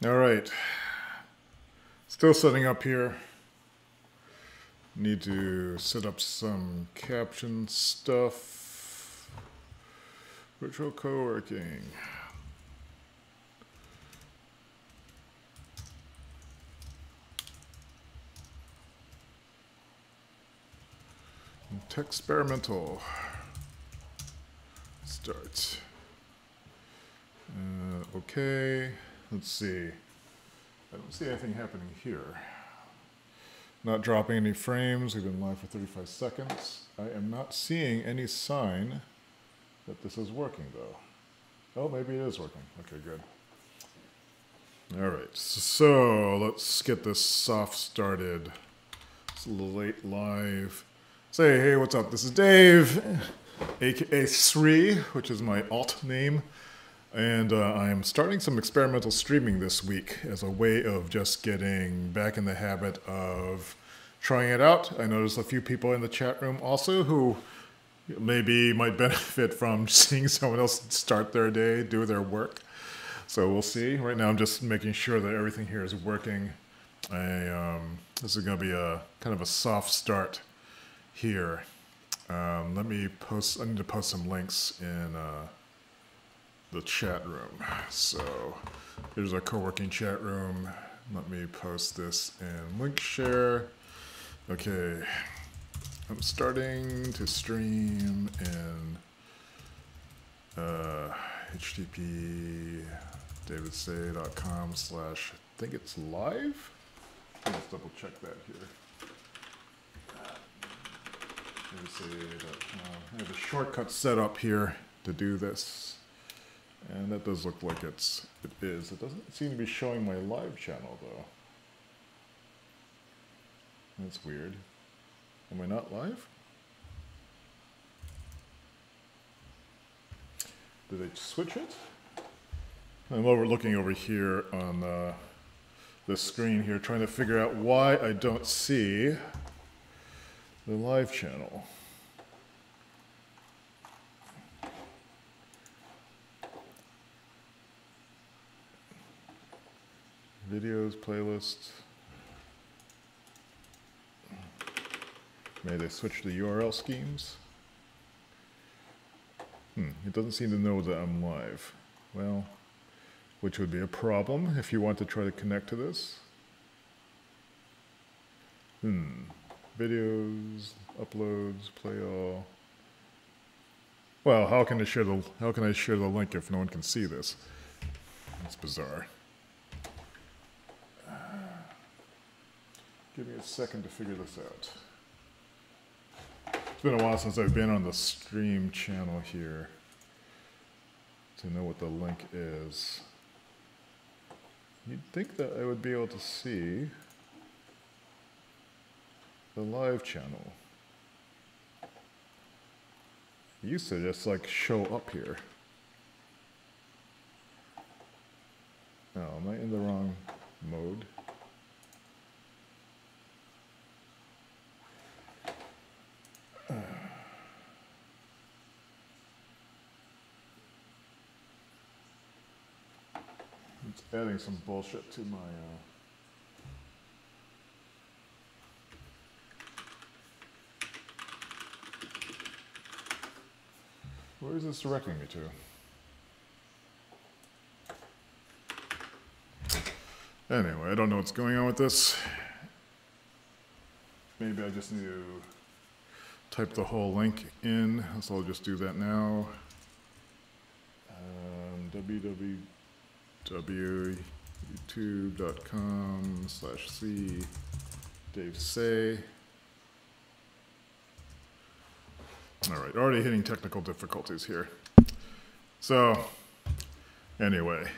All right. Still setting up here. Need to set up some caption stuff. Virtual co-working. Experimental. Start. Okay. Let's see. I don't see anything happening here. Not dropping any frames. We've been live for 35 seconds. I am not seeing any sign that this is working, though. Oh, maybe it is working. Okay, good. All right, so let's get this soft started. It's a little late live. Say, hey, what's up? This is Dave, aka Sri, which is my alt name. And I'm starting some experimental streaming this week as a way of just getting back in the habit of trying it out. I noticed a few people in the chat room also who maybe might benefit from seeing someone else start their day, do their work. So we'll see. Right now I'm just making sure that everything here is working. This is going to be a kind of a soft start here. Let me post, I need to post some links in the chat room. So here's our co-working chat room. Let me post this in link share. Okay, I'm starting to stream in http davidsay.com/ I think it's live. Let's double check that here. davidsay.com. I have a shortcut set up here to do this. And that does look like it is. It doesn't seem to be showing my live channel, though. That's weird. Am I not live? Did they switch it? I'm looking over here on the screen here, trying to figure out why I don't see the live channel. Videos, playlists. Maybe they switch the URL schemes. It doesn't seem to know that I'm live. Well, which would be a problem if you want to try to connect to this. Videos, uploads, play all. Well, how can I share the link if no one can see this? That's bizarre. Give me a second to figure this out. It's been a while since I've been on the stream channel here to know what the link is. You'd think that I would be able to see the live channel. It used to just like show up here. Oh, am I in the wrong mode? It's adding some bullshit to my where is this directing me to? Anyway, I don't know what's going on with this. Maybe I just need to type the whole link in, so I'll just do that now. www.youtube.com/c Dave Say. All right, already hitting technical difficulties here. So, anyway,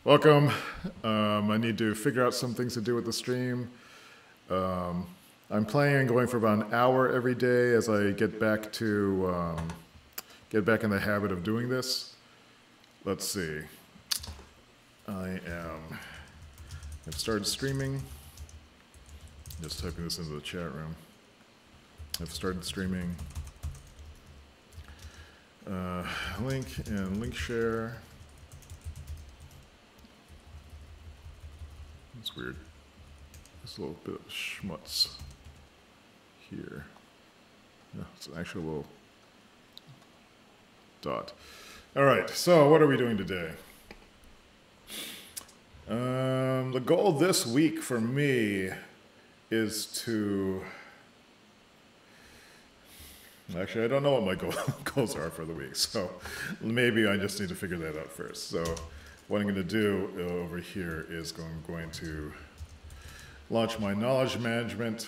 welcome. I need to figure out some things to do with the stream. I'm planning on going for about an hour every day as I get back to get back in the habit of doing this. Let's see. I've started streaming. Just typing this into the chat room. I've started streaming. Link and link share. That's weird. There's a little bit of schmutz here. No, it's an actual little dot. All right, so what are we doing today? The goal this week for me is to... Actually, I don't know what my goals are for the week, so maybe I just need to figure that out first. So what I'm going to do over here is I'm going to launch my knowledge management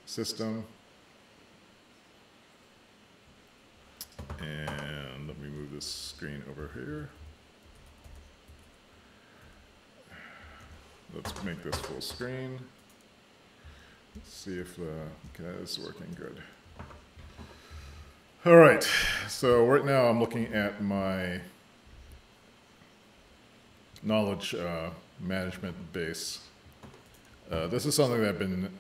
system. And let me move this screen over here. Let's make this full screen. Let's see if okay, that is working good. All right, so right now I'm looking at my knowledge management base. This is something that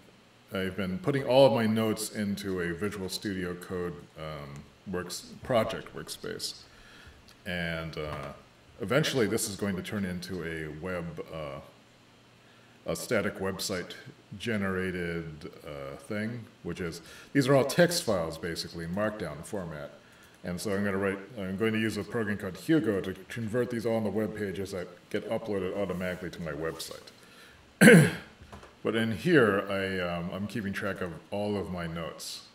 I've been putting all of my notes into a Visual Studio Code project workspace, and eventually this is going to turn into a static website generated thing, which is, these are all text files basically in Markdown format. And so I'm going to use a program called Hugo to convert these all on the web pages that get uploaded automatically to my website. But in here, I'm keeping track of all of my notes.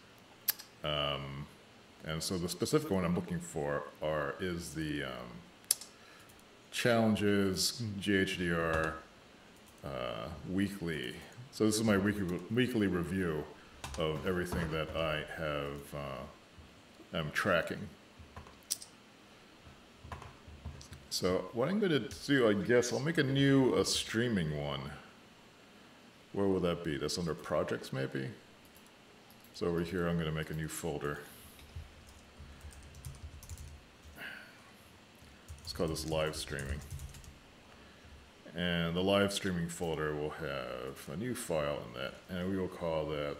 And so the specific one I'm looking for is the challenges GHDR weekly. So this is my weekly review of everything that I am tracking. So what I'm going to do, I guess, I'll make a new streaming one. Where will that be? That's under projects, maybe? So over here, I'm going to make a new folder. Let's call this live streaming. And the live streaming folder will have a new file in that, and we will call that,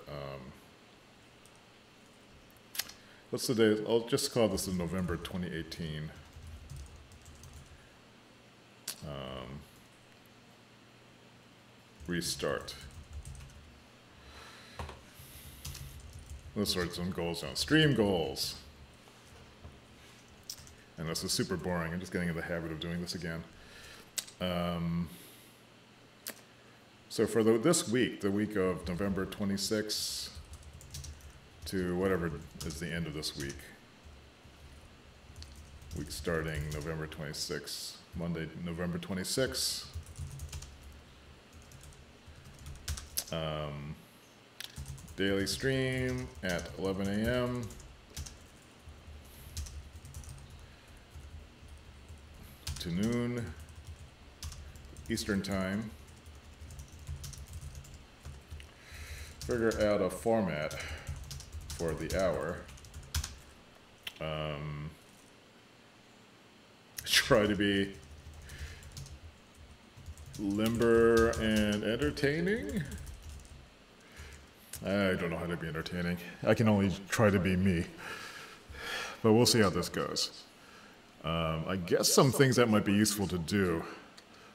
what's the date? I'll just call this in November 2018. Restart. Let's write some goals down. Stream goals. And this is super boring. I'm just getting in the habit of doing this again. So for this week, the week of November 26th to whatever is the end of this week starting November 26th, Monday, November 26th, daily stream at 11 a.m. to noon Eastern Time. Figure out a format for the hour. Try to be limber and entertaining. I don't know how to be entertaining. I can only try to be me. But we'll see how this goes. I guess some things that might be useful to do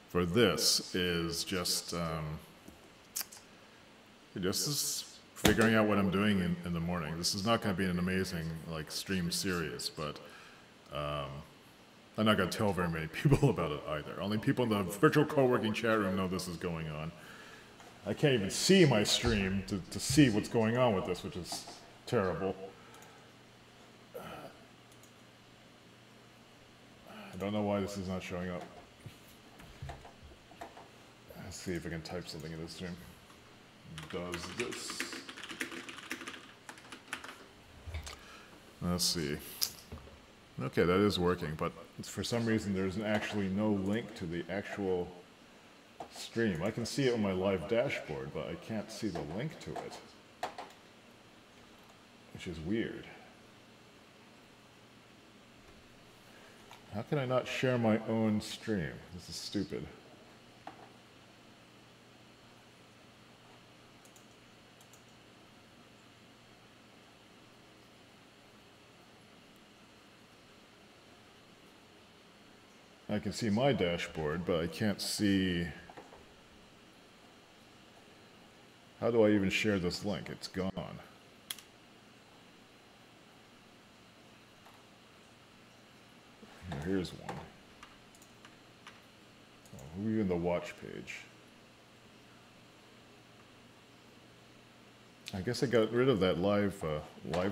for this is just figuring out what I'm doing in the morning. This is not going to be an amazing stream series, but I'm not going to tell very many people about it either. Only people in the virtual co-working chat room know this is going on. I can't even see my stream to see what's going on with this, which is terrible. I don't know why this is not showing up. Let's see if I can type something in this stream. Does this? Let's see. Okay, that is working, but for some reason there's actually no link to the actual stream. I can see it on my live dashboard, but I can't see the link to it, which is weird. How can I not share my own stream? This is stupid. I can see my dashboard, but I can't see How do I even share this link? It's gone. Here's one. Oh, even the watch page. I guess I got rid of that live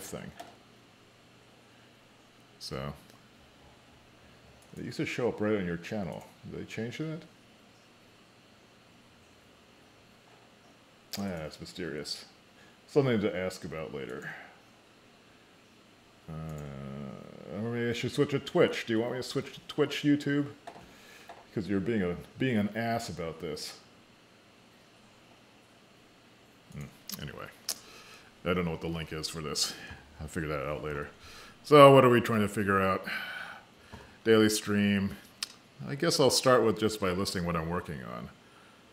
thing. So it used to show up right on your channel. Did they change that? Ah, it's mysterious. Something to ask about later. Maybe I should switch to Twitch. Do you want me to switch to Twitch, YouTube? Because you're being an ass about this. Anyway, I don't know what the link is for this. I'll figure that out later. So what are we trying to figure out? Daily stream. I guess I'll start with just by listing what I'm working on.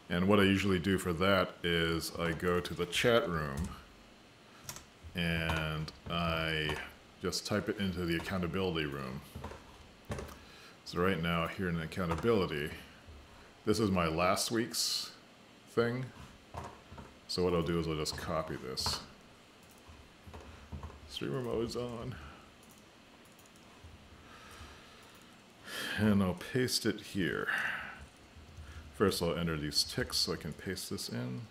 And what I usually do for that is I go to the chat room and I just type it into the accountability room. So right now here in accountability, this is my last week's thing. So what I'll do is I'll just copy this. Streamer mode is on. And I'll paste it here. First I'll enter these ticks so I can paste this in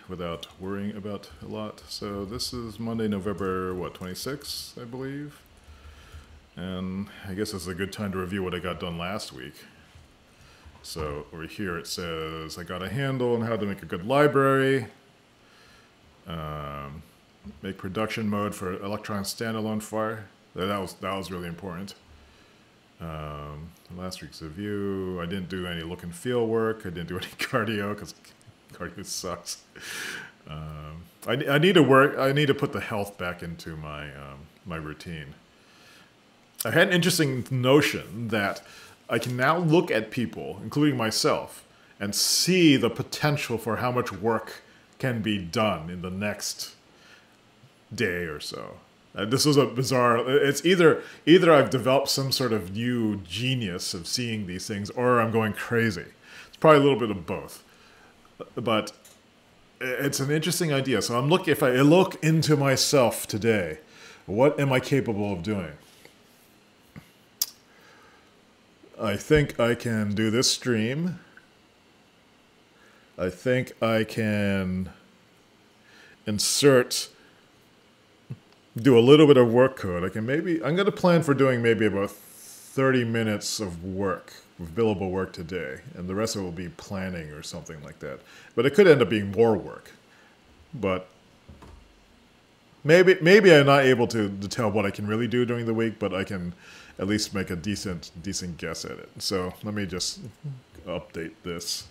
without worrying about a lot. So this is Monday, November, what, 26th, I believe? And I guess it's a good time to review what I got done last week. So over here it says I got a handle on how to make a good library, make production mode for Electron standalone file. That was really important. Last week's review, I didn't do any look and feel work. I didn't do any cardio because cardio sucks. I need to work. I need to put the health back into my my routine. I had an interesting notion that I can now look at people, including myself, and see the potential for how much work can be done in the next day or so. This was a bizarre. It's either I've developed some sort of new genius of seeing these things, or I'm going crazy. It's probably a little bit of both, but it's an interesting idea. So I'm looking. If I look into myself today, what am I capable of doing? I think I can do this stream. I think I can do a little bit of work code. I'm going to plan for doing maybe about 30 minutes of work, of billable work today, and the rest of it will be planning or something like that. But it could end up being more work. But maybe I'm not able to tell what I can really do during the week, but I can at least make a decent guess at it. So let me just update this.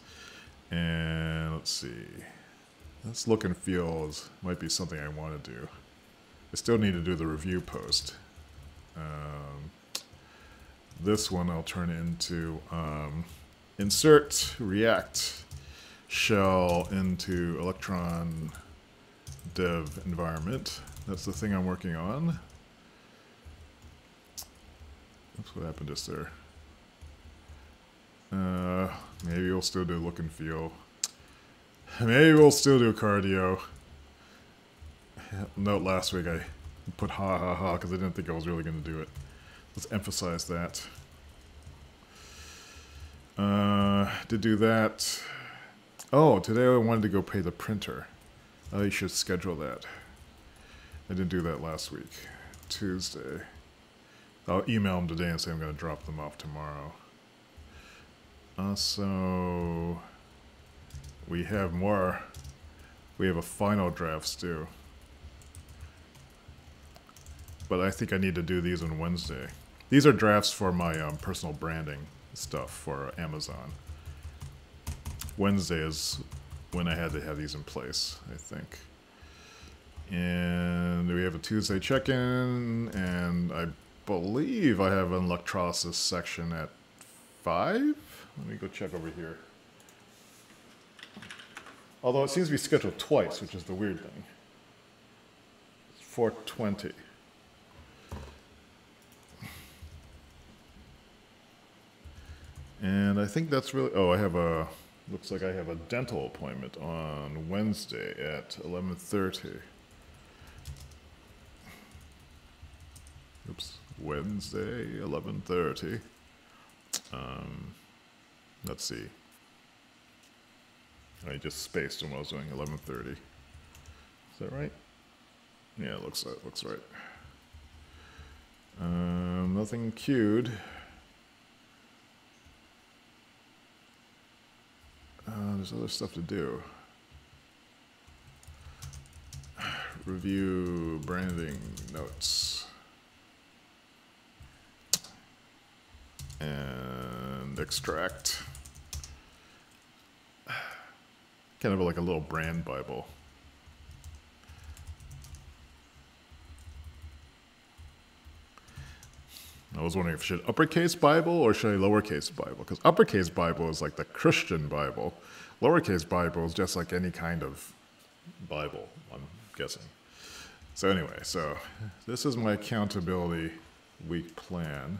And let's see. This look and feel might be something I want to do. I still need to do the review post. This one I'll turn into insert React shell into Electron dev environment. That's the thing I'm working on. That's what happened just there. Maybe we'll still do look and feel. Maybe we'll still do cardio. Note last week I put ha ha ha because I didn't think I was really going to do it. Let's emphasize that. To do that. Oh, today I wanted to go pay the printer. I should schedule that. I didn't do that last week. Tuesday. I'll email them today and say I'm going to drop them off tomorrow. So we have more. We have a final draft due. But I think I need to do these on Wednesday. These are drafts for my personal branding stuff for Amazon. Wednesday is when I had to have these in place, I think. And we have a Tuesday check-in, and I believe I have an electrolysis section at 5? Let me go check over here. Although it seems to be scheduled twice, which is the weird thing. It's 4:20. And I think that's really... Oh, I have a Looks like I have a dental appointment on Wednesday at 11:30. Oops, Wednesday, 11:30. Let's see. I just spaced when I was doing 11:30. Is that right? Yeah, it looks right. Nothing queued. There's other stuff to do. Review branding notes. And extract. Kind of like a little brand Bible. I was wondering if I should uppercase Bible or should I lowercase Bible? Because uppercase Bible is like the Christian Bible. Lowercase Bible is just like any kind of Bible, I'm guessing. So anyway, so this is my accountability week plan.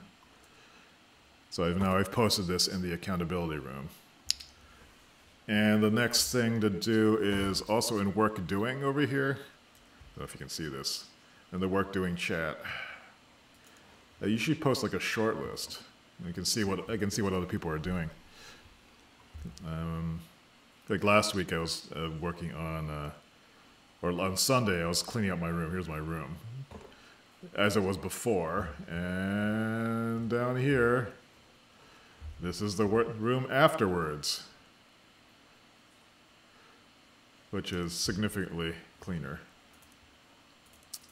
So I've posted this in the accountability room. And the next thing to do is also in work doing over here. I don't know if you can see this. In the work doing chat. You should post like a short list. I can see what other people are doing. Like last week I was working on, or on Sunday I was cleaning up my room. Here's my room, as it was before. And down here, this is the room afterwards, which is significantly cleaner.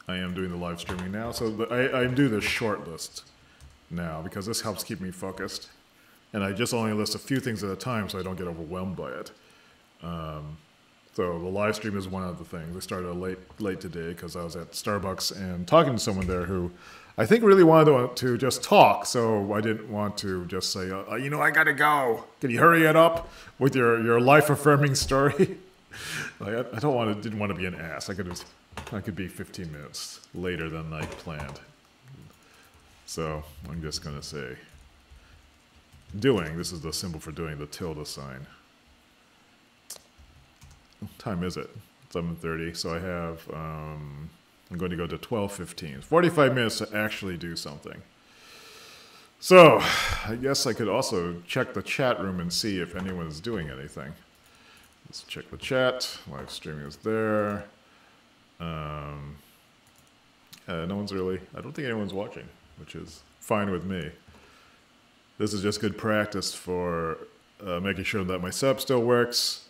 I am doing the live streaming now, so I do this short list now because this helps keep me focused. And I just only list a few things at a time so I don't get overwhelmed by it. So the live stream is one of the things. I started late today because I was at Starbucks and talking to someone there who I think really wanted to just talk, so I didn't want to just say, you know, I gotta go. Can you hurry it up with your life-affirming story? Like, didn't want to be an ass. I could be 15 minutes later than I planned. So I'm just going to say, doing, this is the symbol for doing, the tilde sign. What time is it? It's 11:30, so I have, I'm going to go to 12:15. 45 minutes to actually do something. So I guess I could also check the chat room and see if anyone's doing anything. Let's check the chat. Live streaming is there. No one's really, I don't think anyone's watching, which is fine with me. This is just good practice for making sure that my setup still works,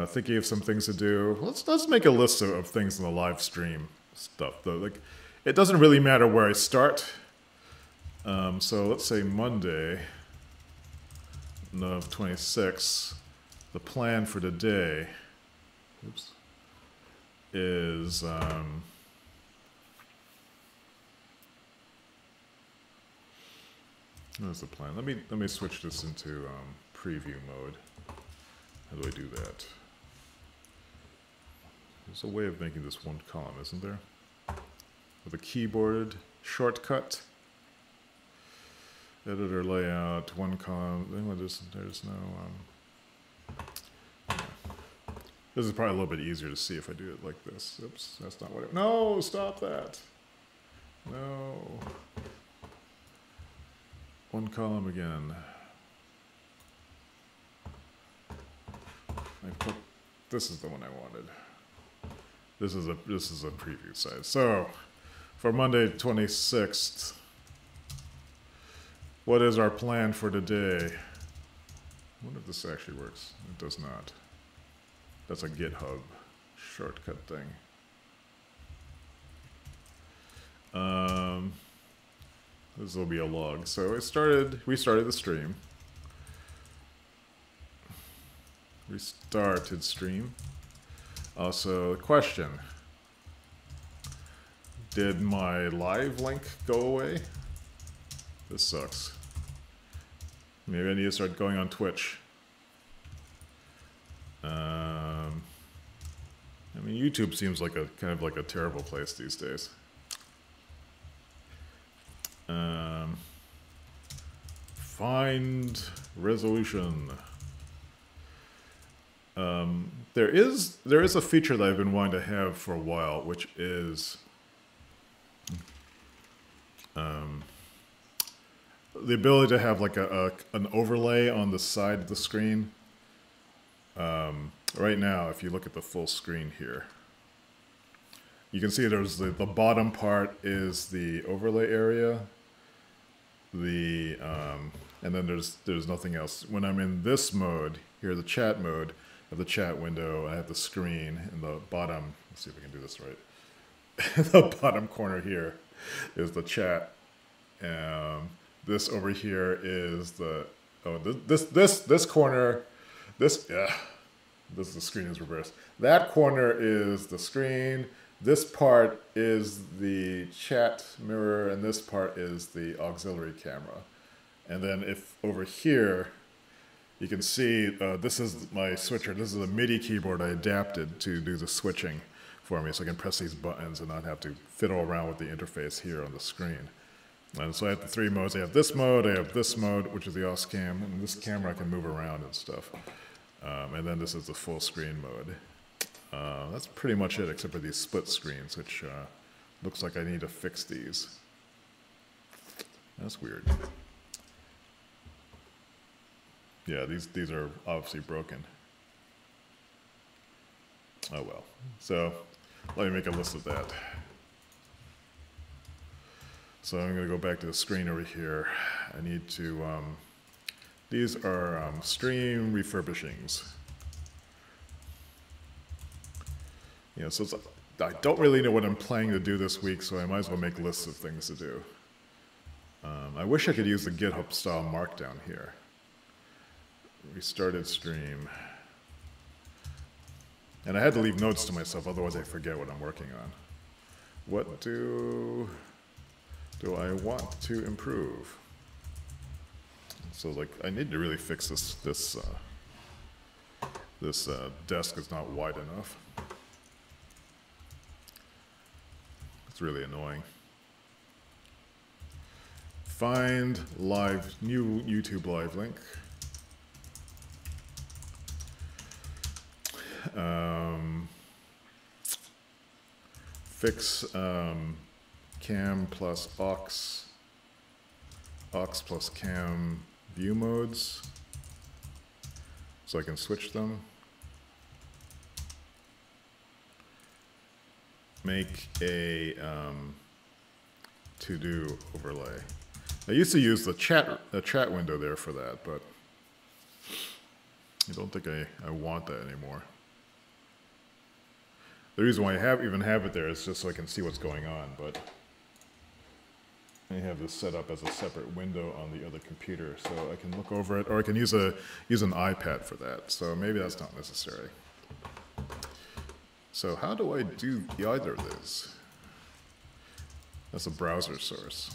thinking of some things to do. Let's make a list of things in the live stream stuff. Like, it doesn't really matter where I start. So let's say Monday, of 26, the plan for today, is what's the plan? Let me switch this into preview mode. How do I do that? There's a way of making this one column, isn't there? With a keyboard shortcut. Editor layout, one column. There's no. This is probably a little bit easier to see if I do it like this. Oops, that's not what no, stop that. No. One column again. This is the one I wanted. This is a preview size. So, for Monday 26th, what is our plan for today? I wonder if this actually works. It does not. That's a GitHub shortcut thing. This will be a log. So we started the stream. Restarted stream. Also, question. Did my live link go away? This sucks. Maybe I need to start going on Twitch. I mean, YouTube seems like kind of like a terrible place these days. Find resolution. There is a feature that I've been wanting to have for a while, which is the ability to have like an overlay on the side of the screen. Right now, if you look at the full screen here, you can see there's the bottom part is the overlay area. And then there's nothing else. When I'm in this mode, here the chat mode, I have the chat window, I have the screen in the bottom. Let's see if we can do this right. The bottom corner here is the chat. This over here is the this corner. This the screen is reversed. That corner is the screen. This part is the chat mirror, and this part is the auxiliary camera. And then if over here, you can see this is my switcher. This is a MIDI keyboard I adapted to do the switching for me, so I can press these buttons and not have to fiddle around with the interface here on the screen. And so I have the three modes. I have this mode, which is the aux cam, and this camera I can move around and stuff. And then this is the full screen mode. That's pretty much it, except for these split screens, which looks like I need to fix these. That's weird. Yeah, these are obviously broken. Oh well. So let me make a list of that. So I'm going to go back to the screen over here. I need to, these are stream refurbishings. You know, so I don't really know what I'm planning to do this week, so I might as well make lists of things to do. I wish I could use the GitHub style markdown here. Restarted stream. And I had to leave notes to myself, otherwise I forget what I'm working on. What do I want to improve? So like, I need to really fix this desk is not wide enough. It's really annoying. Find new YouTube live link. Fix cam plus aux plus cam view modes so I can switch them. Make a to-do overlay. I used to use the chat window there for that, but I don't think I want that anymore. The reason why I even have it there is just so I can see what's going on, but I have this set up as a separate window on the other computer, so I can look over it, or I can use an iPad for that, so maybe that's not necessary. So how do I do either of these? That's a browser source.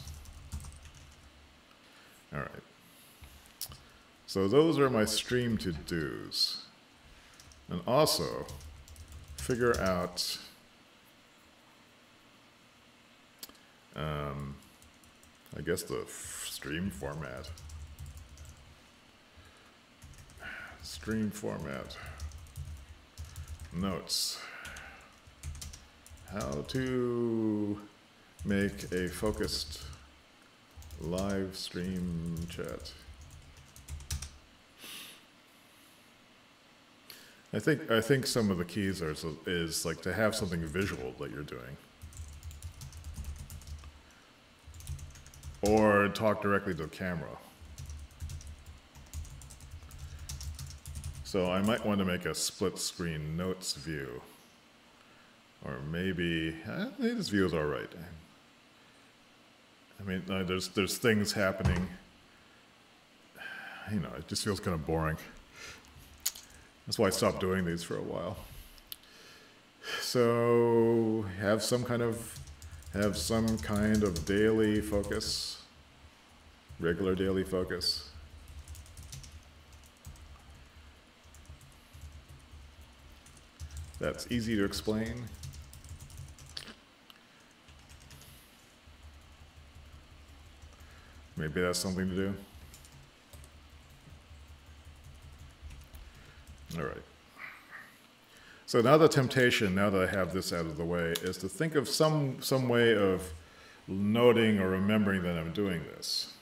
All right. So those are my stream to-dos. And also, figure out I guess the stream format. Stream format. Notes. How to make a focused live stream chat. I think some of the keys is like to have something visual that you're doing, or talk directly to the camera. So I might want to make a split screen notes view, or maybe this view is all right. I mean, there's things happening. You know, it just feels kind of boring. That's why I stopped doing these for a while. So have some kind of daily focus, regular daily focus. That's easy to explain. Maybe that's something to do. All right. So now the temptation, now that I have this out of the way, is to think of some way of noting or remembering that I'm doing this.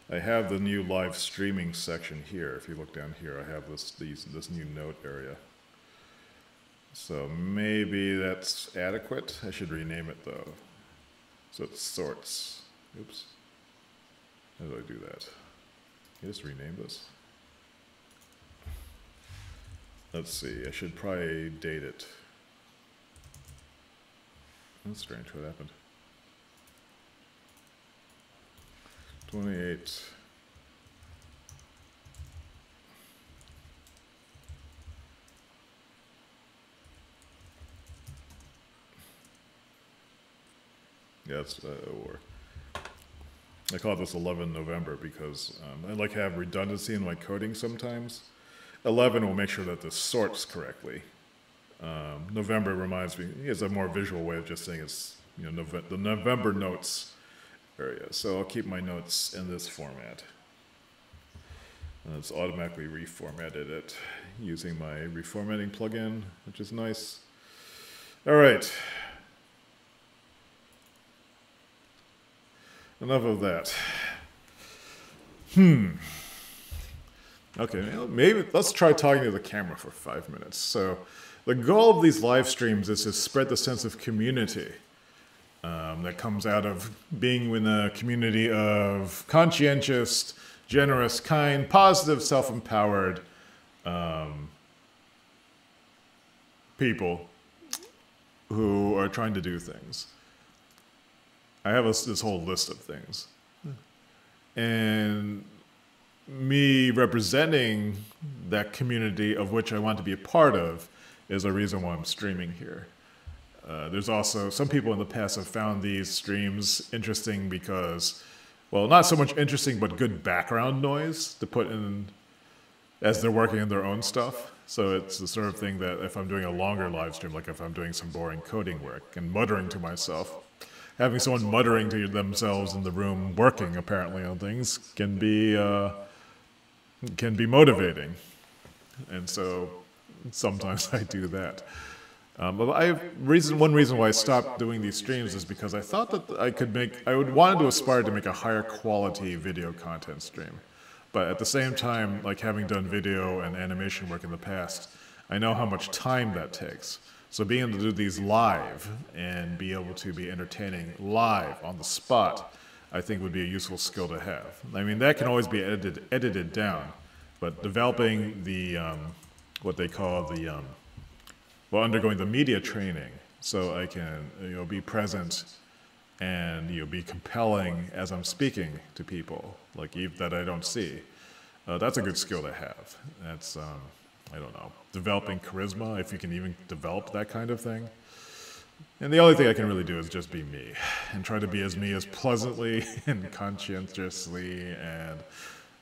I have the new live streaming section here. If you look down here, I have this new note area. So maybe that's adequate. I should rename it though. So it's sorts. Oops. How do I do that? Can I just rename this? Let's see. I should probably date it. That's strange. What happened? 28. Yeah, it's or I call this 11 November because I like to have redundancy in my coding sometimes. 11 will make sure that this sorts correctly. November reminds me, it's a more visual way of just saying it's, you know, the November notes area. So I'll keep my notes in this format. And it's automatically reformatted it using my reformatting plugin, which is nice. All right. Enough of that. Okay, maybe let's try talking to the camera for 5 minutes. So the goal of these live streams is to spread the sense of community that comes out of being in a community of conscientious, generous, kind, positive, self-empowered people who are trying to do things. I have this whole list of things. And me representing that community of which I want to be a part of is a reason why I'm streaming here. There's also some people in the past have found these streams interesting because, well, not so much interesting, but good background noise to put in as they're working on their own stuff. So it's the sort of thing that if I'm doing a longer live stream, like if I'm doing some boring coding work and muttering to myself, having someone muttering to themselves in the room working apparently on things can be motivating. And so sometimes I do that. But one reason why I stopped doing these streams is because I thought that I wanted to aspire to make a higher quality video content stream. But at the same time, like having done video and animation work in the past, I know how much time that takes. So being able to do these live and be able to be entertaining live on the spot, I think would be a useful skill to have. I mean, that can always be edited down, but developing the, what they call the, well, undergoing the media training so I can, be present and, be compelling as I'm speaking to people, like that I don't see. That's a good skill to have. That's, I don't know, developing charisma, if you can even develop that kind of thing. And the only thing I can really do is just be me and try to be as me as pleasantly and conscientiously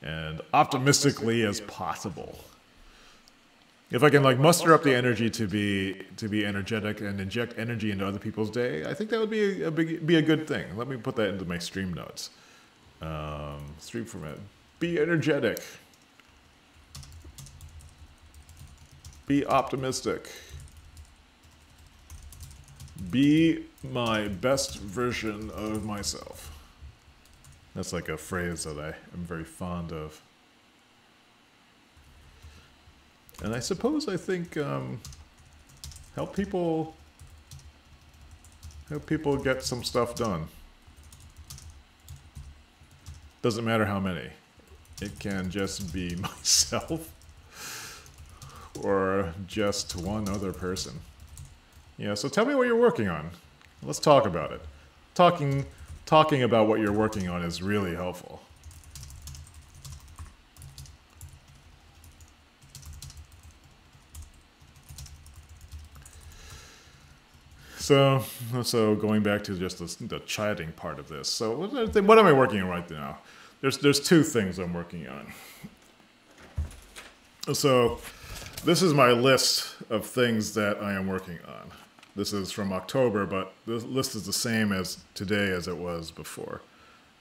and optimistically as possible. If I can like muster up the energy to be energetic and inject energy into other people's day, I think that would be a good thing. Let me put that into my stream notes. Stream format. Be energetic. Be optimistic. Be my best version of myself. That's like a phrase that I am very fond of. And I suppose I think help people get some stuff done. Doesn't matter how many. It can just be myself or just one other person. Yeah, so tell me what you're working on. Let's talk about it. Talking about what you're working on is really helpful. So going back to just the chatting part of this. So what am I working on right now? There's two things I'm working on. So this is my list of things that I am working on. This is from October, but the list is the same as today as it was before.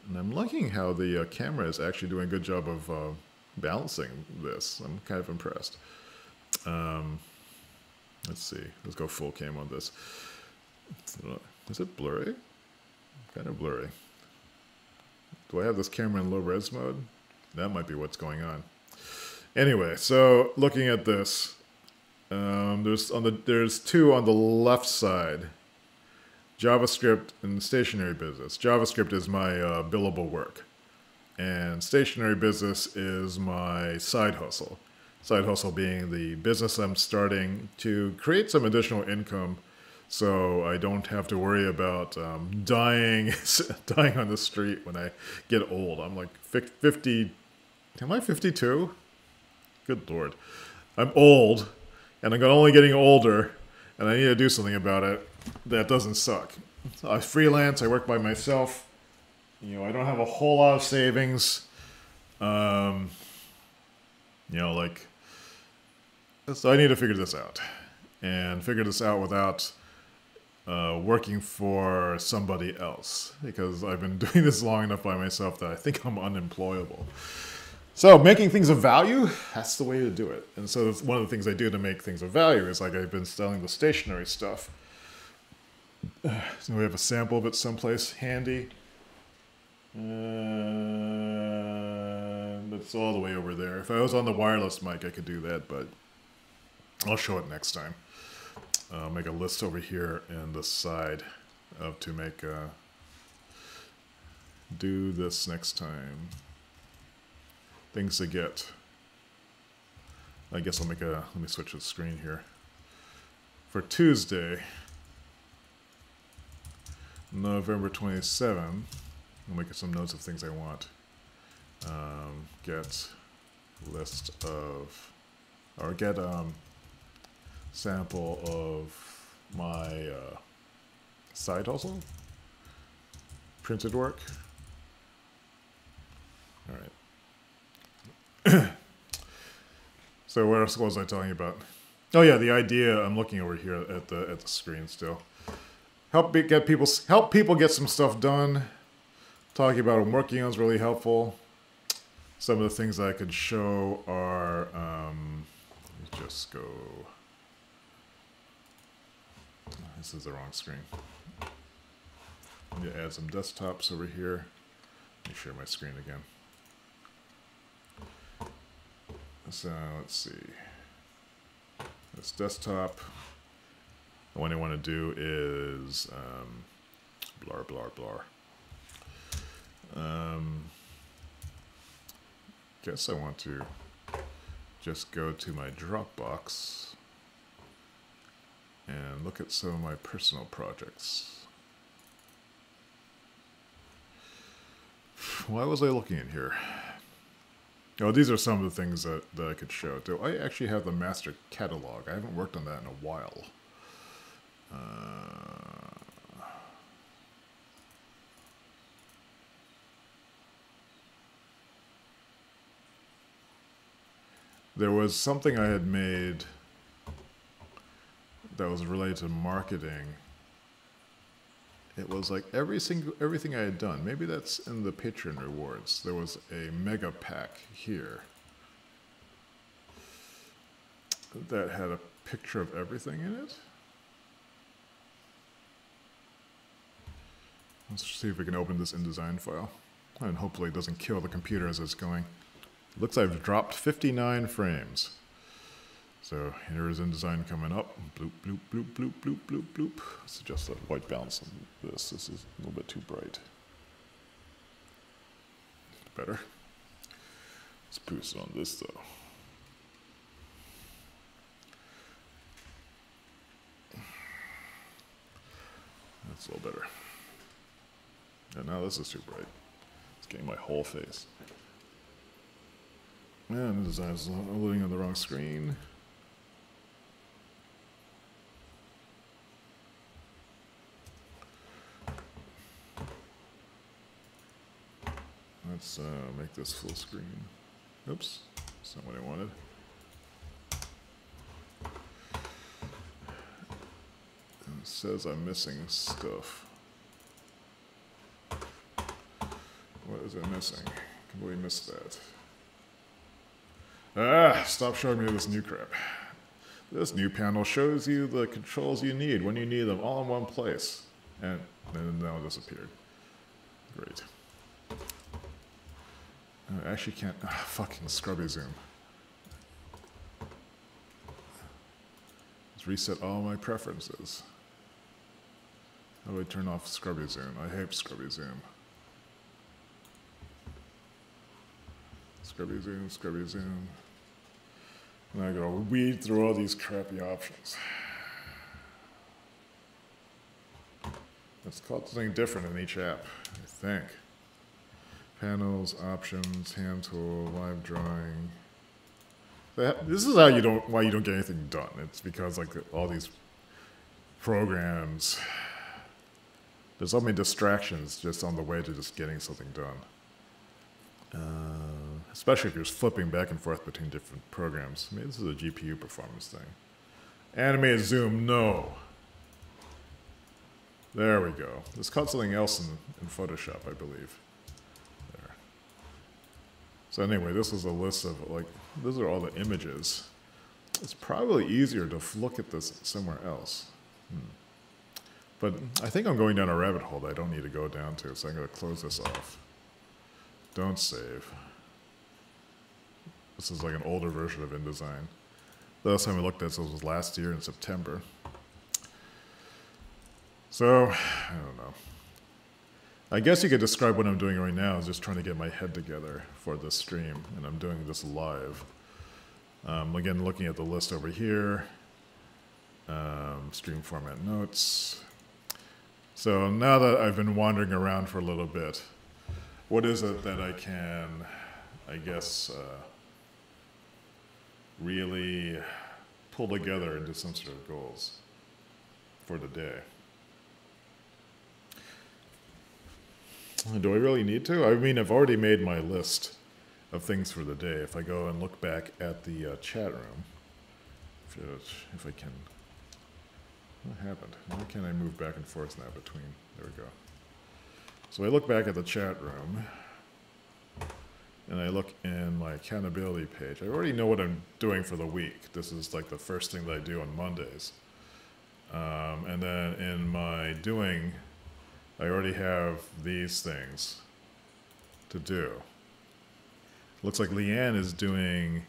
And I'm liking how the camera is actually doing a good job of balancing this. I'm kind of impressed. Let's see. Let's go full cam on this. Is it blurry? Kind of blurry. Do I have this camera in low res mode? That might be what's going on. Anyway, so looking at this, there's two on the left side. JavaScript and stationary business. JavaScript is my billable work, and stationary business is my side hustle. Side hustle being the business I'm starting to create some additional income, so I don't have to worry about dying on the street when I get old. I'm like 50. Am I 52? Good Lord. I'm old, and I'm only getting older, and I need to do something about it that doesn't suck. I freelance, I work by myself. You know, I don't have a whole lot of savings. You know, like, so I need to figure this out. And figure this out without working for somebody else. Because I've been doing this long enough by myself that I think I'm unemployable. So making things of value, that's the way to do it. And so one of the things I do to make things of value is, like, I've been selling the stationary stuff. So we have a sample of it someplace handy. It's all the way over there. If I was on the wireless mic, I could do that, but I'll show it next time. Make a list over here in the side to make do this next time. Things to get. I guess I'll make a, let me switch the screen here. For Tuesday, November 27, I'll make some notes of things I want. Get list of, or get sample of my side hustle, printed work. All right. So what else was I talking about? Oh yeah, the idea. I'm looking over here at the screen still. Help people get some stuff done. Talking about what I'm working on is really helpful. Some of the things I could show are, let me just go. This is the wrong screen. Let me add some desktops over here. Let me share my screen again. So let's see. This desktop. The one I want to do is blar blar blar. Guess I want to just go to my Dropbox and look at some of my personal projects. Why was I looking in here? Oh, these are some of the things that I could show. Do I actually have the master catalog? I haven't worked on that in a while. There was something I had made that was related to marketing. It was like everything I had done. Maybe that's in the Patreon rewards. There was a mega pack here that had a picture of everything in it. Let's see if we can open this InDesign file. And hopefully it doesn't kill the computer as it's going. It looks like I've dropped 59 frames. So here is InDesign coming up. Bloop, bloop, bloop, bloop, bloop, bloop, bloop. Let's adjust the white balance of this. This is a little bit too bright. Better. Let's boost it on this though. That's a little better. And now this is too bright. It's getting my whole face. And InDesign is loading on the wrong screen. Let's make this full screen. Oops, that's not what I wanted. And it says I'm missing stuff. What is it missing? Completely missed that. Ah, stop showing me this new crap. This new panel shows you the controls you need when you need them all in one place. And then now it disappeared. Great. I actually can't, fucking scrubby zoom. Let's reset all my preferences. How do I turn off scrubby zoom? I hate scrubby zoom. Scrubby zoom, scrubby zoom. And I gotta weed through all these crappy options. It's called something different in each app, I think. Panels, options, hand tool, live drawing. This is how why you don't get anything done. It's because like all these programs, there's so many distractions just on the way to just getting something done. Especially if you're flipping back and forth between different programs. Maybe this is a GPU performance thing. Animated zoom, no. There we go. It's called something else in Photoshop, I believe. There. So anyway, this is a list of, like, those are all the images. It's probably easier to look at this somewhere else. But I think I'm going down a rabbit hole that I don't need to go down to, so I'm going to close this off. Don't save. This is like an older version of InDesign. The last time we looked at this was last year in September. So, I don't know. I guess you could describe what I'm doing right now as just trying to get my head together for this stream, and I'm doing this live. Again, looking at the list over here, stream format notes. So now that I've been wandering around for a little bit, what is it that I can, I guess, really pull together into some sort of goals for the day? Do I really need to? I mean, I've already made my list of things for the day. If I go and look back at the chat room, if I can, what happened? Why can't I move back and forth now between? There we go. So I look back at the chat room, and I look in my accountability page. I already know what I'm doing for the week. This is like the first thing that I do on Mondays. And then in my doing, I already have these things to do. Looks like Leanne is doing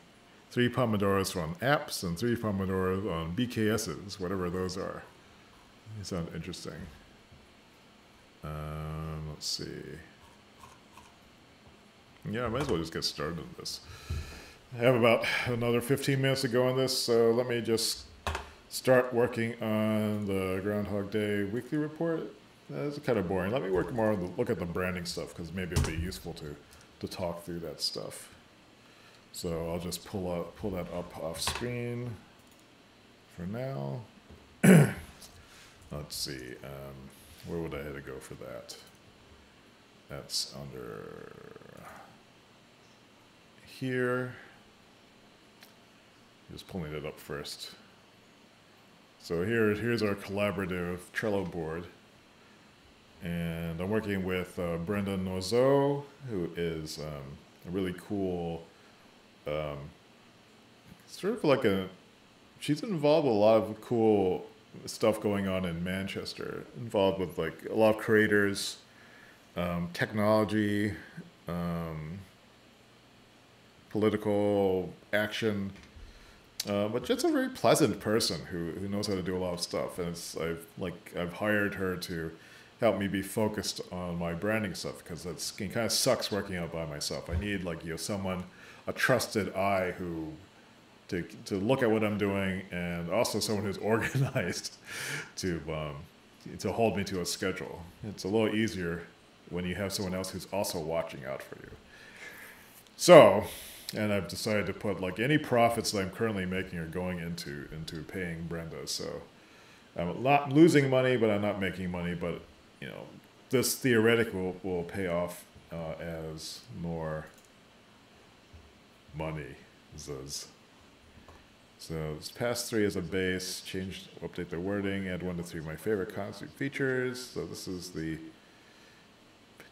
3 Pomodoros on apps and 3 Pomodoros on BKSs, whatever those are. They sound interesting. Let's see. Yeah, I might as well just get started on this. I have about another 15 minutes to go on this, so let me just start working on the Groundhog Day weekly report. That's kind of boring. Let me work more on look at the branding stuff, because maybe it'll be useful to talk through that stuff. So I'll just pull that up off screen for now. Let's see. Where would I have to go for that? That's under here. Just pulling it up first. So here's our collaborative Trello board. And I'm working with Brenda Noiseau, who is a really cool, sort of like she's involved with a lot of cool stuff going on in Manchester, involved with like a lot of creators, technology, political action, but just a very pleasant person who knows how to do a lot of stuff. And I've hired her to help me be focused on my branding stuff, because it kind of sucks working out by myself. I need someone, a trusted eye to look at what I'm doing, and also someone who's organized to hold me to a schedule. It's a little easier when you have someone else who's also watching out for you. So, and I've decided to put like any profits that I'm currently making are going into paying Brenda. So I'm not losing money, but I'm not making money. But you know, this theoretically will pay off as more money. Zuz. So this pass 3 as a base, update the wording, add 1 to 3 of my favorite concert features. So this is the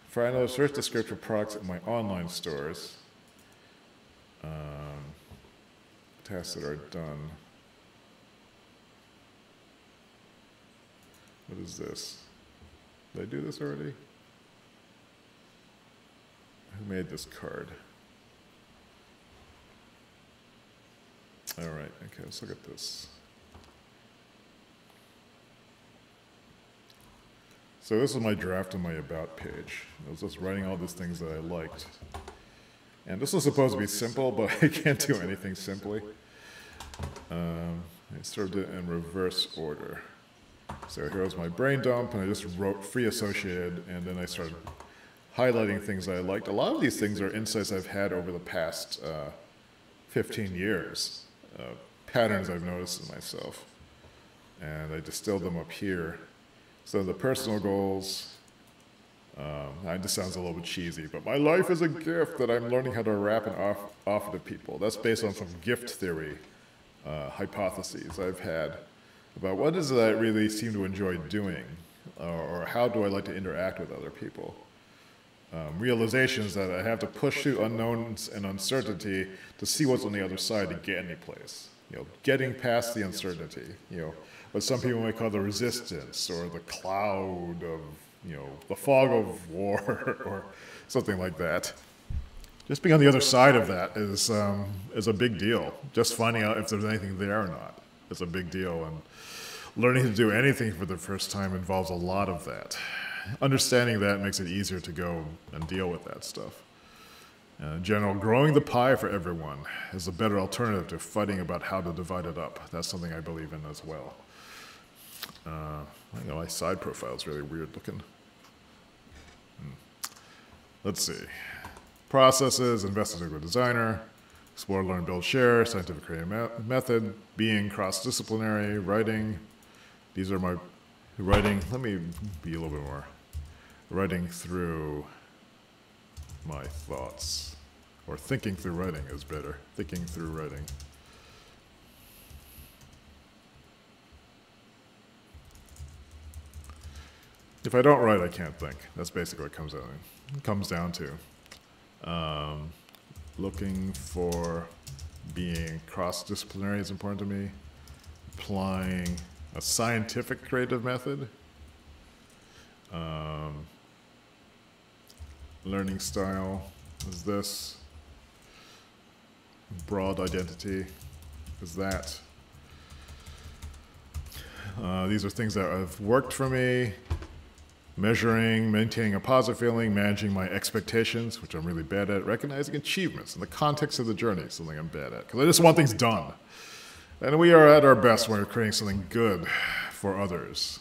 final search description for products in my online stores. Tasks that are done. What is this? Did I do this already? Who made this card? All right, okay, let's look at this. So this is my draft on my About page. I was just writing all these things that I liked. And this was supposed to be simple, but I can't do anything simply. I served it in reverse order. So here was my brain dump, and I just wrote free associated, and then I started highlighting things that I liked. A lot of these things are insights I've had over the past 15 years, patterns I've noticed in myself. And I distilled them up here. So the personal goals, this sounds a little bit cheesy, but my life is a gift that I'm learning how to wrap and offer to people. That's based on some gift theory hypotheses I've had about what is it that I really seem to enjoy doing, or how do I like to interact with other people. Realizations that I have to push through unknowns and uncertainty to see what's on the other side to get any place. You know, getting past the uncertainty, you know, what some people might call the resistance or the cloud of, you know, the fog of war or something like that. Just being on the other side of that is a big deal. Just finding out if there's anything there or not is a big deal. And learning to do anything for the first time involves a lot of that. Understanding that makes it easier to go and deal with that stuff. In general, growing the pie for everyone is a better alternative to fighting about how to divide it up. That's something I believe in as well. I know my side profile is really weird looking. Let's see. Processes, investigative designer, explore, learn, build, share, scientific creative method, being cross-disciplinary, writing. These are my writing. Let me be a little bit more. Writing through my thoughts. Or thinking through writing is better. Thinking through writing. If I don't write, I can't think. That's basically what it comes down to. Looking for being cross-disciplinary is important to me. Applying a scientific creative method. Learning style is this. Broad identity is that. These are things that have worked for me. Measuring, maintaining a positive feeling, managing my expectations, which I'm really bad at, recognizing achievements in the context of the journey, something I'm bad at, because I just want things done. And we are at our best when we're creating something good for others.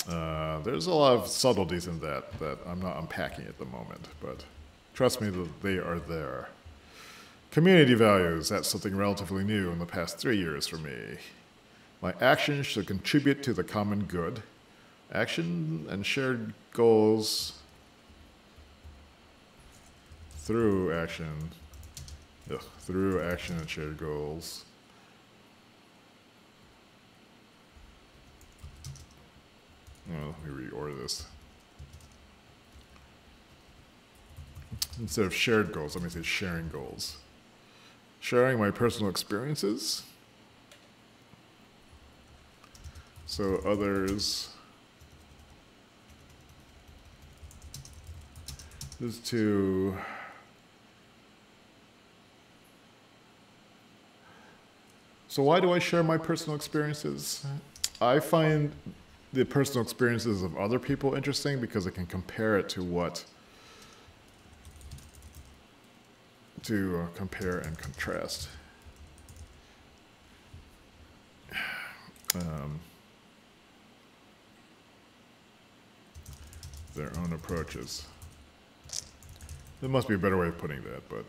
There's a lot of subtleties in that I'm not unpacking at the moment, but trust me that they are there. Community values, that's something relatively new in the past 3 years for me. My actions should contribute to the common good. Action and shared goals through action and shared goals. Well, let me reorder this. Instead of shared goals, let me say sharing goals. Sharing my personal experiences so others is to so why do I share my personal experiences? I find the personal experiences of other people interesting because I can compare it to compare and contrast. Their own approaches. There must be a better way of putting that, but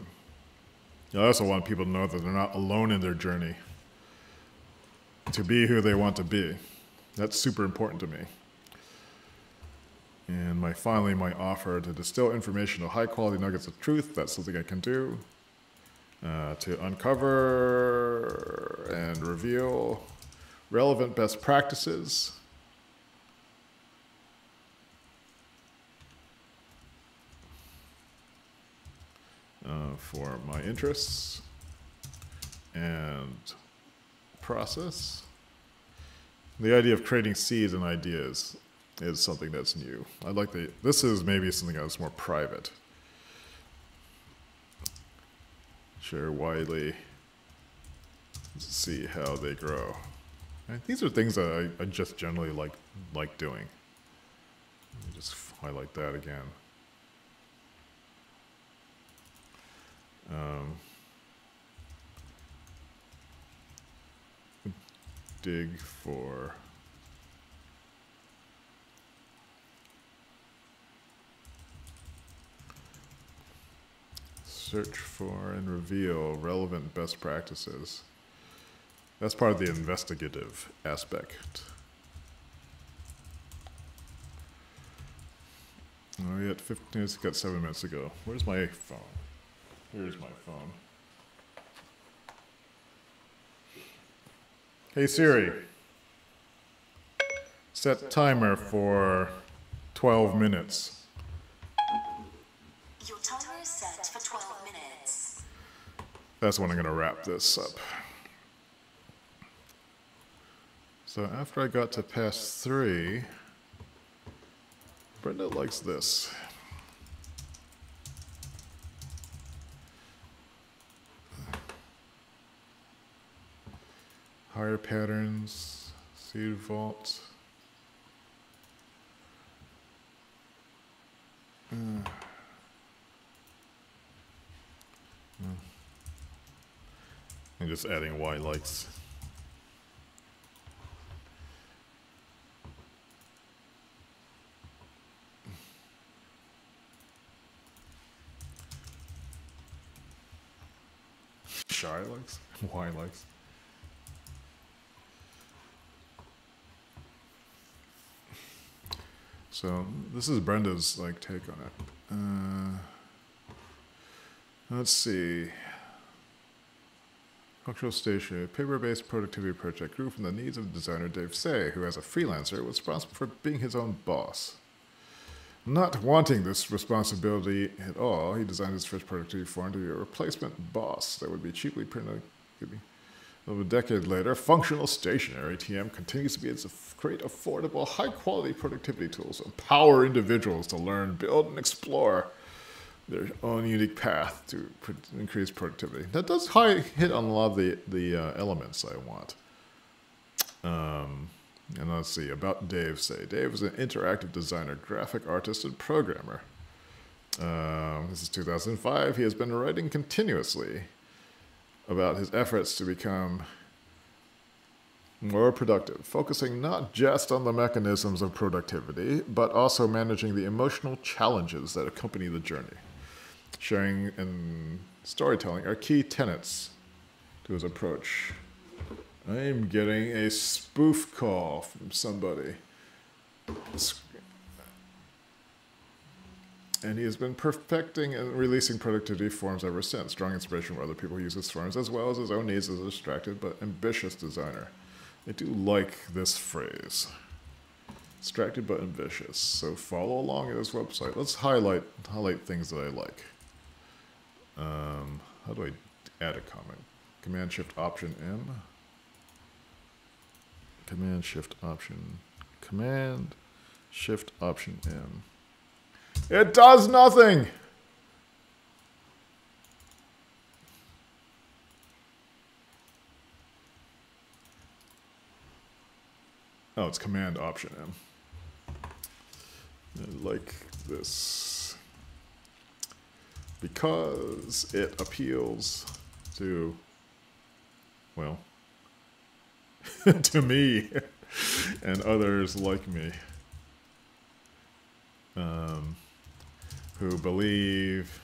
I also want people to know that they're not alone in their journey to be who they want to be. That's super important to me. And finally, my offer to distill information to high-quality nuggets of truth, that's something I can do. To uncover and reveal relevant best practices. For my interests and process. The idea of creating seeds and ideas is something that's new. I like this is maybe something that's more private. Share widely. See how they grow. And these are things that I just generally like doing. Let me just highlight that again. Dig for search for and reveal relevant best practices. That's part of the investigative aspect. Oh, we had 15 minutes, got 7 minutes ago. Where's my phone? Here's my phone. Hey Siri, set timer for 12 minutes. Your timer is set for 12 minutes. That's when I'm going to wrap this up. So after I got to past 3, Brenda likes this. Higher patterns, seed vault. I'm just adding Y likes. Shy likes, Y likes. So this is Brenda's take on it. Let's see. Functional Station, a paper-based productivity project grew from the needs of designer Dave Say, who as a freelancer was responsible for being his own boss. Not wanting this responsibility at all, he designed his first productivity form to be a replacement boss that would be cheaply printed. Over a decade later, Functional Stationery, TM, continues to be its great, affordable, high-quality productivity tools that empower individuals to learn, build, and explore their own unique path to increase productivity. That does hit on a lot of the elements I want. And let's see, about Dave Say. Dave is an interactive designer, graphic artist, and programmer. This is 2005. He has been writing continuously about his efforts to become more productive, focusing not just on the mechanisms of productivity, but also managing the emotional challenges that accompany the journey. Sharing and storytelling are key tenets to his approach. I am getting a spoof call from somebody. And he has been perfecting and releasing productivity forms ever since, drawing inspiration from other people who use his forms, as well as his own needs as a distracted but ambitious designer. I do like this phrase. Distracted but ambitious. So follow along at his website. Let's highlight things that I like. How do I add a comment? Command-Shift-Option-M. Command-Shift-Option. Command-Shift-Option-M. It does nothing! Oh, it's Command-Option-M. I like this. Because it appeals to, well, to me and others like me. Who believe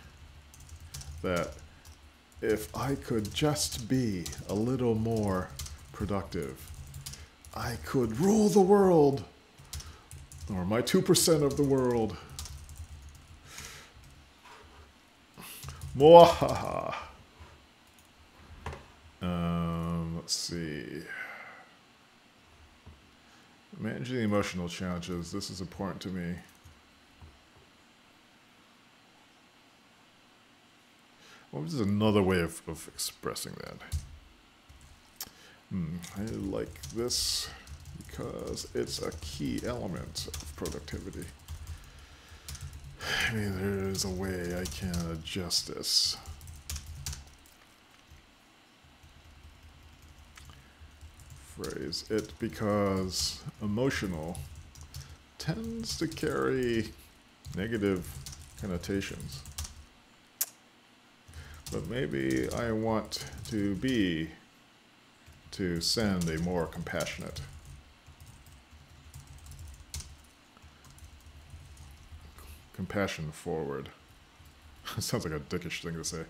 that if I could just be a little more productive, I could rule the world, or my 2% of the world. Mwahaha. Let's see. Managing the emotional challenges. This is important to me. What is another way of expressing that? I like this. because it's a key element of productivity. I mean, there is a way I can adjust this. Phrase it because emotional tends to carry negative connotations. But maybe I want to send a more compassionate, compassion forward. Sounds like a dickish thing to say.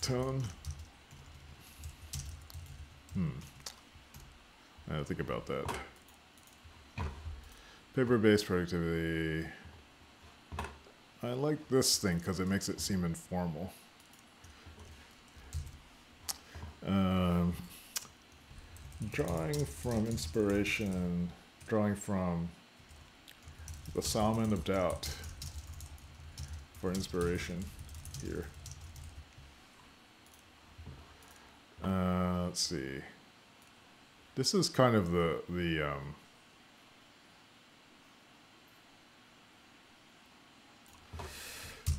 Tone. I have to think about that. Paper-based productivity. I like this thing because it makes it seem informal. Drawing from inspiration, drawing from the Salmon of Doubt for inspiration here. Let's see. This is kind of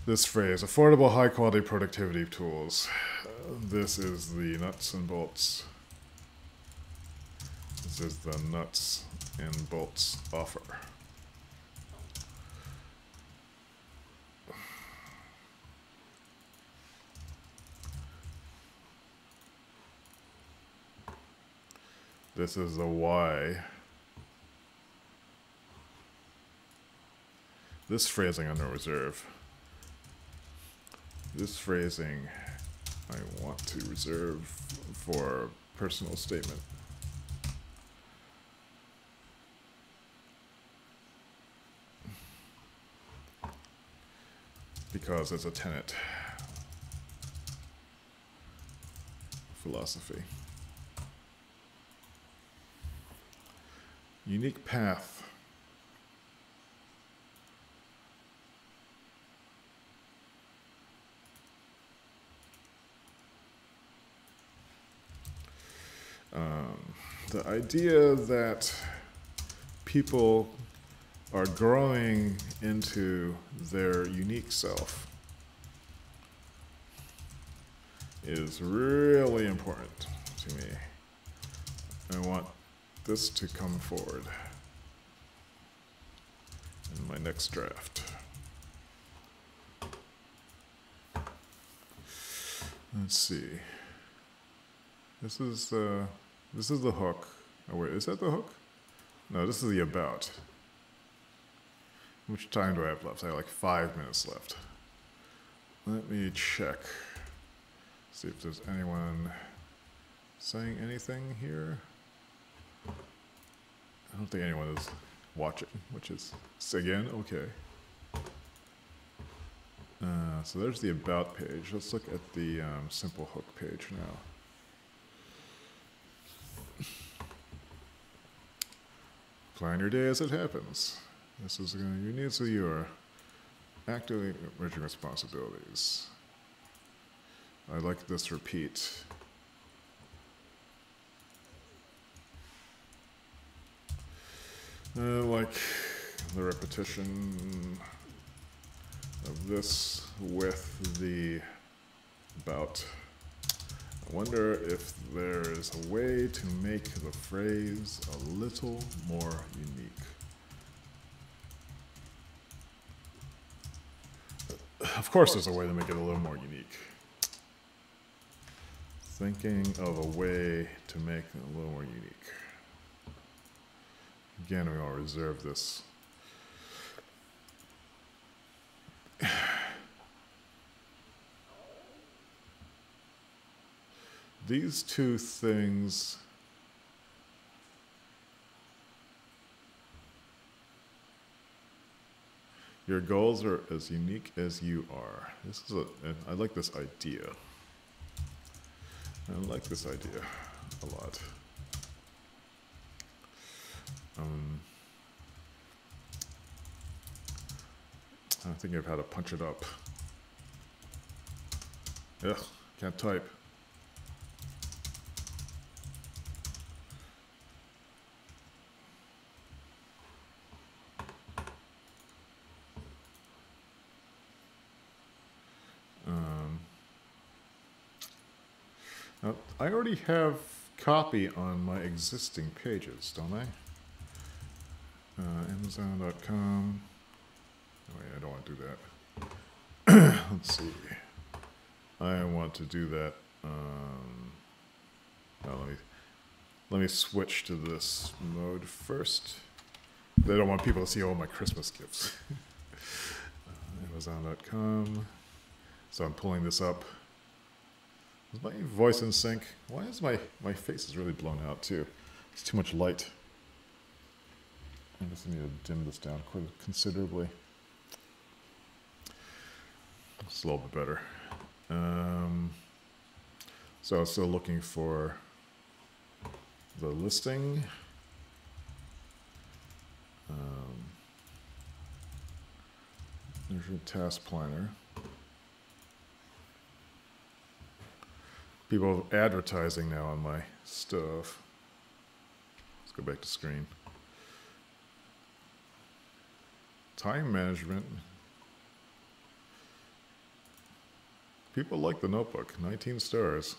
this phrase, affordable high quality productivity tools. This is the nuts and bolts. This is the nuts and bolts offer. This is the why. This phrasing I'm going to reserve. This phrasing I want to reserve for personal statement. Because it's a tenet. Philosophy. Unique path. The idea that people are growing into their unique self is really important to me. I want this to come forward in my next draft. Let's see. This is the hook. Oh wait, is that the hook? No, this is the about. How much time do I have left? I have like 5 minutes left. Let me check. See if there's anyone saying anything here. I don't think anyone is watching, which is, again, okay. So there's the about page. Let's look at the simple hook page now. Plan your day as it happens. This is going to be new, so you are actively merging responsibilities. I like this repeat. Like the repetition of this with the about. I wonder if there is a way to make the phrase a little more unique. Of course there's a way to make it a little more unique. Thinking of a way to make it a little more unique. Again, we will reserve this. These two things your goals are as unique as you are. This is I like this idea. I like this idea a lot. I think I've had to punch it up. Ugh, can't type. Now, I already have copy on my existing pages, don't I? Amazon.com. Oh, wait, I don't want to do that. Let's see. I want to do that. Oh, let me switch to this mode first. I don't want people to see all my Christmas gifts. Amazon.com. So I'm pulling this up. Is my voice in sync? Why is my face is really blown out too? It's too much light. I just need to dim this down quite considerably. It's a little bit better. So I'm still looking for the listing. There's your task planner. People advertising now on my stuff. Let's go back to screen. Time management. People like the notebook. 19 stars.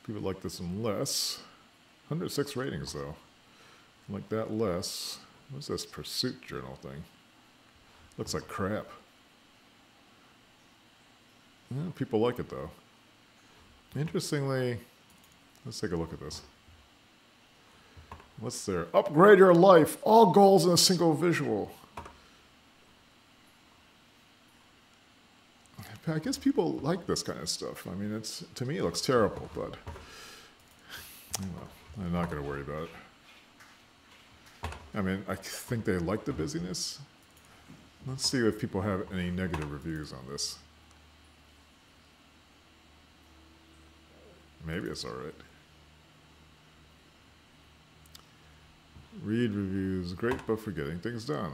People like this one less. 106 ratings though. Like that less. What's this pursuit journal thing? Looks like crap. Yeah, people like it though. Interestingly, let's take a look at this. What's there? Upgrade your life. All goals in a single visual. I guess people like this kind of stuff. I mean, it's to me it looks terrible, but well, I'm not going to worry about it. I mean, I think they like the busyness. Let's see if people have any negative reviews on this. Maybe it's all right. Read reviews, great but for getting things done.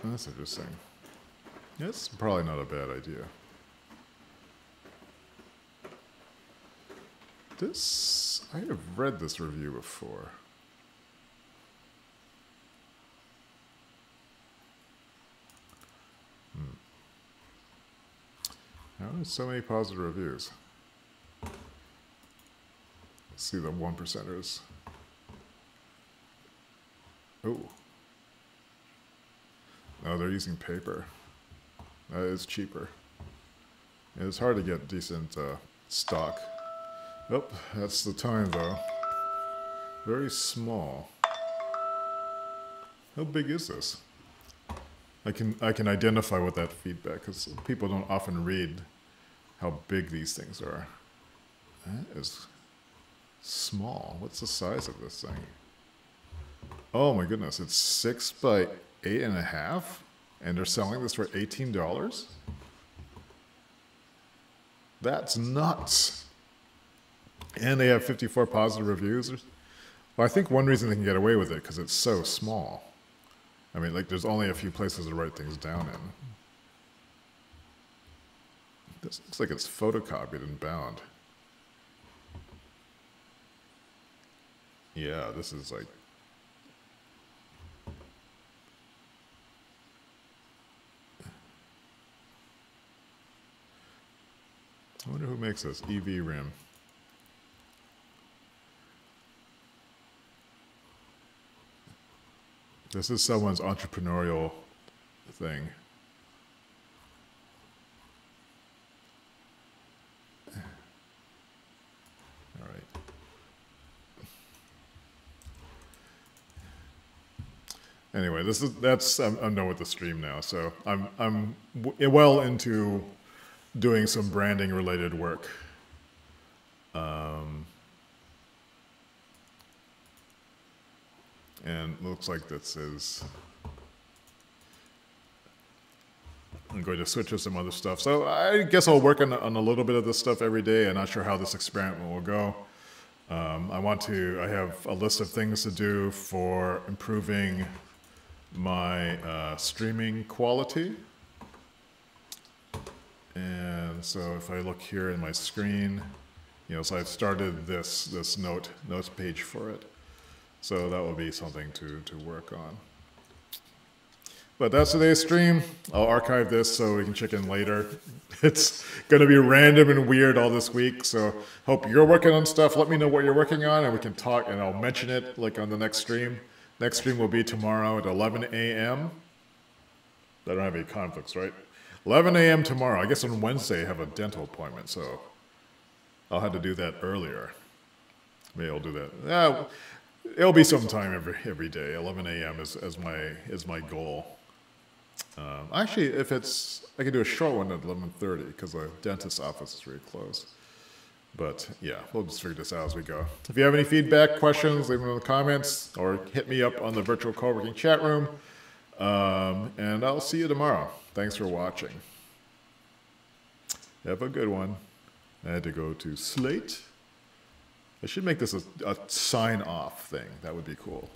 That's interesting. That's probably not a bad idea. This, I have read this review before. How are so many positive reviews? Let's see the 1%ers. Oh. No, they're using paper. That is cheaper. And it's hard to get decent stock. Oh, that's the time though. Very small. How big is this? I can identify with that feedback because people don't often read how big these things are. That is small. What's the size of this thing? Oh my goodness, it's 6 by 8.5, and they're selling this for $18? That's nuts. And they have 54 positive reviews. Well, I think one reason they can get away with it because it's so small. I mean, like, there's only a few places to write things down in. This looks like it's photocopied and bound. Yeah, this is like... I wonder who makes this. EV Rim. This is someone's entrepreneurial thing. All right. Anyway, I'm done with the stream now. So I'm well into doing some branding related work. And it looks like this is... I'm going to switch to some other stuff. So I guess I'll work on a little bit of this stuff every day. I'm not sure how this experiment will go. I have a list of things to do for improving my streaming quality. And so if I look here in my screen, so I've started this notes page for it. So that will be something to work on. But that's today's stream. I'll archive this so we can check in later. It's going to be random and weird all this week, so hope you're working on stuff. Let me know what you're working on, and we can talk, and I'll mention it like on the next stream. Next stream will be tomorrow at 11 a.m. I don't have any conflicts, right? 11 a.m. tomorrow. I guess on Wednesday I have a dental appointment, so I'll have to do that earlier. Maybe I'll do that. It'll be sometime every day. 11 a.m. is my goal. Actually, if it's, I can do a short one at 11:30 because the dentist's office is very close. But yeah, we'll just figure this out as we go. If you have any feedback, questions, leave them in the comments or hit me up on the virtual co-working chat room. And I'll see you tomorrow. Thanks for watching. Have a good one. I had to go to Slate. I should make this a sign-off thing. That would be cool.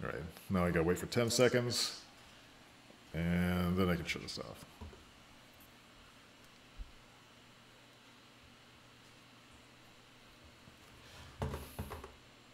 All right, now I gotta wait for 10 seconds, and then I can shut this off.